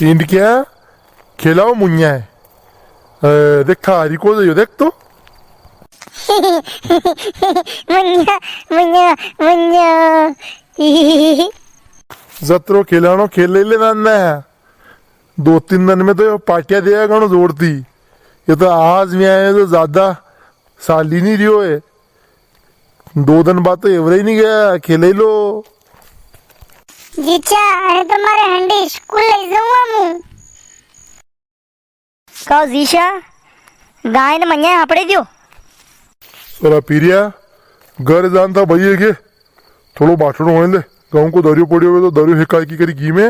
India खेलाओ मुन्या है देख थारी को दे देख तो मुन्या मुन्या मुन्या जत्रो खेलानो खेल ले ना 2-3 दिन में तो पार्टियां देगा गणो जोड़ती ये तो आज में आए तो ज्यादा साल ही नहीं रियो है 2 दिन बाद तो एवरे ही नहीं गया खेले लो जीचा अरे तुम्हारे हंडी स्कूल ले जाऊंगा मैं कहो जीशा गाय ने मन्या आपड़े दियो सोरा पीरिया घर जानता भैया के थोड़ो बाटण होने दे गाँव को दरियो पड़ी हुए तो दरियो हिकाई की करी घी में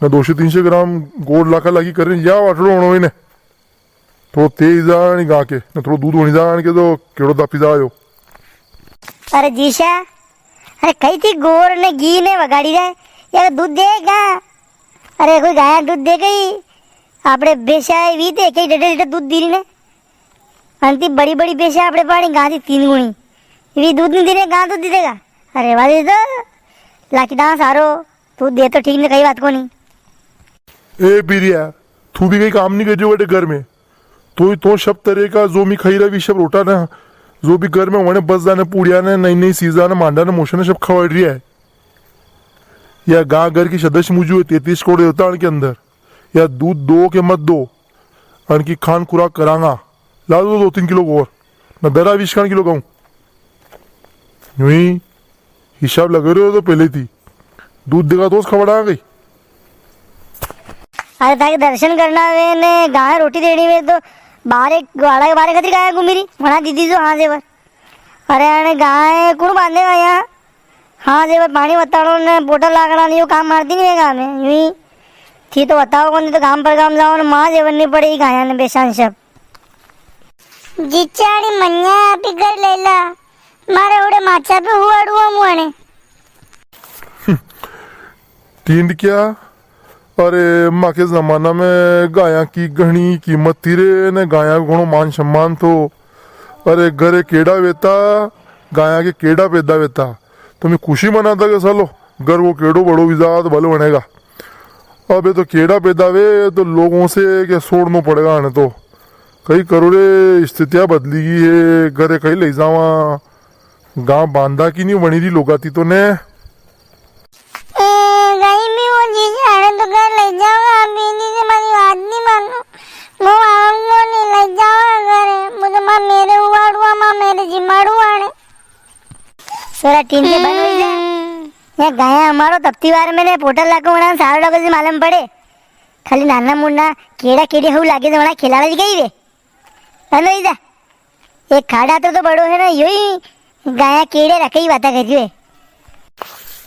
न 200-300 ग्राम गोड़ लाखा लागी करें या बाटणो होने ने थोड़ो तेज जाने गा के न थोड़ो दूध होने जाने के तो केड़ो दापी जायो अरे जीशा अरे कई थी गोर ने घी ने वगाड़ी रहे यार दूध देगा अरे कोई गाय दूध दे गई आपने बेचाए भी थे कई डेढ़ लीटर दूध दी ने अंति बड़ी बड़ी बेचा आपने पानी गाँ थी 3 गुणी भी दूध नहीं दे गाँ दूध दे देगा अरे वाले तो लाकी दां सारो तू दे तो ठीक नहीं कही बात को नहीं ए पीरिया तू भी कहीं काम नहीं कर जो बेटे घर में तो सब तरह का जो मी खाई रहा सब रोटा ना जो भी घर में होने बस जाने पूड़िया ने नई नई सीजा ने मांडा ने मोशन ने सब खवाड़ रही है या गाँ घर की सदस्य मुझे 33 करोड़ देवता के अंदर या दूध दो के मत दो अनकी खान खुराक करांगा ला दो 2-3 किलो और न दरा 20 किलो गाऊं यूं ही हिसाब लगे रहे हो तो पहले थी दूध देगा तो खबड़ा आ गई अरे ताकि दर्शन करना वे ने गाय रोटी देनी वे तो बाहर एक गाड़ा के बाहर खतरी गाय घूमी वहाँ दीदी जो हाँ जेवर अरे अरे गाय कौन बांधेगा यहाँ हाँ जेवर पानी बताड़ो ने बोतल लागना नहीं वो काम मारती नहीं है गाँव में यूं ही थी तो बताओ कौन तो काम पर काम जाओ माँ जेवर नहीं पड़ेगी गाया ने बेशान सब जीचा अरे मन्या आपी घर लेला मारे उड़े माचा पे हुआ डुआ मुआने तीन क्या अरे माँ के जमाना में गाया की घनी कीमत थी रे ने गाया को घणो मान सम्मान तो अरे घरे केड़ा वेता गाया के केड़ा पैदा वेता तो मैं खुशी मनाता कि सालो घर वो केड़ो बड़ो विजात भले बनेगा अबे तो केड़ा पैदा वे तो लोगों से क्या छोड़ना पड़ेगा ने तो कई करोड़े स्थितियां बदली गई है घरे कहीं ले जावा गांव बांधा की नहीं बनी रही लोगाती तो ने गई भी वो जीजा अरे तो घर ले जाऊंगा अभी नहीं से मेरी बात नहीं मानो वो आऊंगा नहीं ले जाऊंगा घर मुझे माँ मेरे हुआ डुआ माँ मेरे जिम्माड़ू आने सोरा टीम के बन हुई जाए यहाँ गाया हमारो तप्ती बार में ने पोटल लाको वना सारो लोगों से मालूम पड़े खाली नाना मुन्ना केड़ा केड़ी हु लागे तो वना खिलाड़ा जी गई वे बन हुई जा एक खाड़ा तो बड़ो है ना यही गाया केड़े रखे ही बाता कर रही है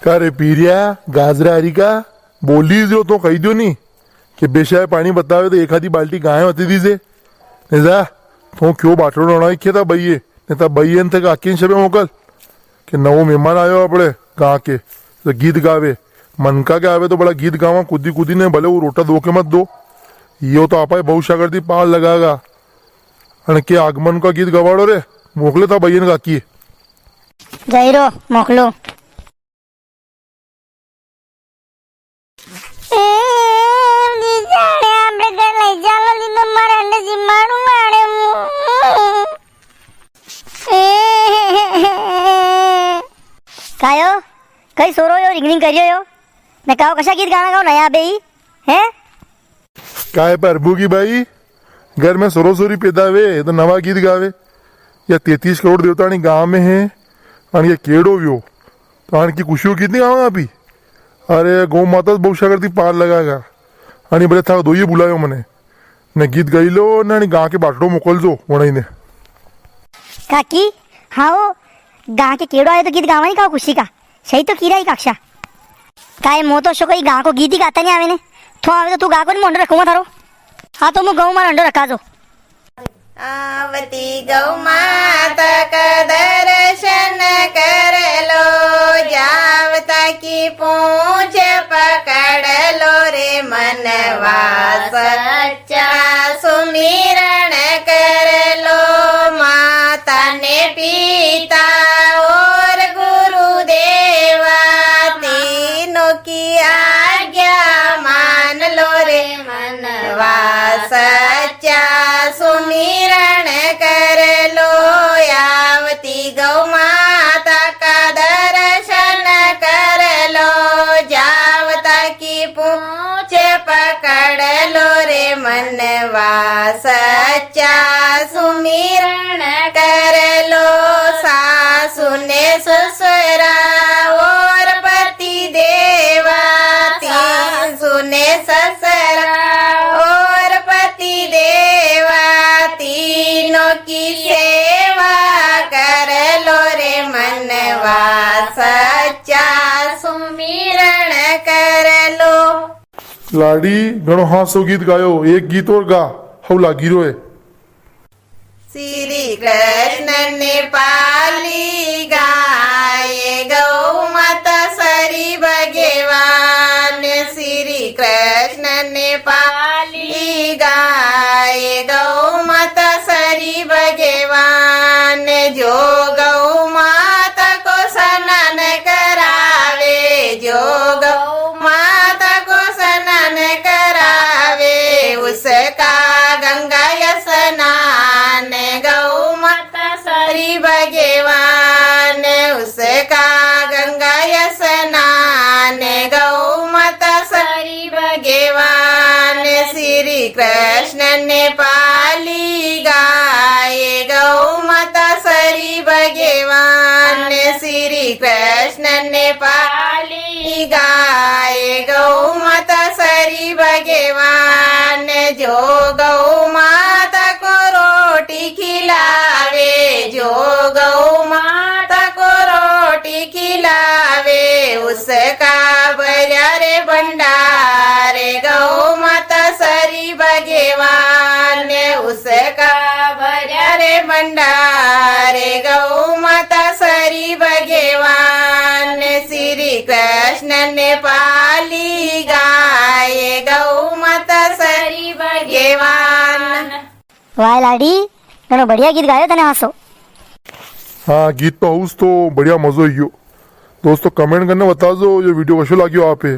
का रे पीरिया गाजरा हरी का बोली जो तो कही दो नहीं कि बेशाय पानी बतावे तो एक आधी बाल्टी गाय होती थी से नहीं जा तो क्यों बाटलो रोना ही था भैये नहीं था भैये ने तक आके शबे मोकल कि नवो मेहमान आयो अपने गा के तो गीत गावे मन का के आवे तो बड़ा गीत गावा कूदी कूदी ने भले वो रोटा दो के मत दो यो तो आपा बहुत शाकर थी पाल लगागा अन के आगमन का गीत गवाड़ो रे मोकले था भैया ने काकी जयरो मोकलो जीजा अरे आपने घर ले जालो ली तो मारे अंडे जिम्माड़ू आने कायो कई सोरो यो रिंगरिंग करियो यो मैं कहो कशा गीत गाना गाओ नया बे हैं काय प्रभु की भाई घर में सोरो सोरी पैदा वे तो नवा गीत गावे या 33 करोड़ देवता गांव में है और ये केड़ो व्यो तो आन की खुशियों कितनी गाँव अभी अरे गौ माता बहुत करती पार लगाएगा आणि बड़े था दो ये बुलायो मने ने गीत गाई लो ना गा के बाटड़ो मोकल जो वणाई ने काकी हाँ वो गाँ के केड़ो आए तो गीत गावा नहीं का खुशी का सही तो कीरा ही कक्षा काय मो तो शो कोई गाँ को गीत ही गाता नहीं आवे ने तो आवे तो तू गा को नहीं मंडो रखूंगा थारो हाँ तो मैं गऊ मार अंडो रखा जो आवती गौ माता का दर्शन कर लो जावता की पूछ पकड़ लो रे मनवा सच्चा सुमिरण कर लो माता ने पिता और गुरुदेवा तीनों की आज्ञा मान लो रे मनवा सच्चा सुमिरण कर लो सासु ने ससुरा और पति देवा सासु ने ससुरा और पति देवा तीनों की सेवा कर लो रे मनवा सच्चा सुमिरण कर लो। लाडी घणो हासो गीत गायो, एक गीत और गा हव लागी रोए। श्री कृष्ण ने पाली गाये गौ माता सरी भगवान श्री कृष्ण ने पाली गाये गौ माता सरी भगवान जो गौ माता को स्नान करावे जो गौ माता को स्नान करावे उसका गंगा स्नान गौ माता सरी भगवान उसका गंगा स्नान गौ माता सरी भगवान श्री कृष्ण ने पाली गाये गौ माता सरी भगवान श्री कृष्ण ने पाली गाये गौ माता सरी भगवान जो गौ माता को रोटी खिलावे जो गौ माता को रोटी खिलावे उसका भर्या रे भंडार गौ माता सरी भगवान उसका भर्या रे भंडार गौ माता सरी भगवान श्री कृष्ण ने पाली गाये गौ माता सरी भगवान। वाह लाडी घणो बढ़िया गीत गायो तने हासो। हाँ गीत तो हाउस तो बढ़िया मजो ही गयो। दोस्तों कमेंट करने बता दो ये वीडियो कैसे लगी आपे।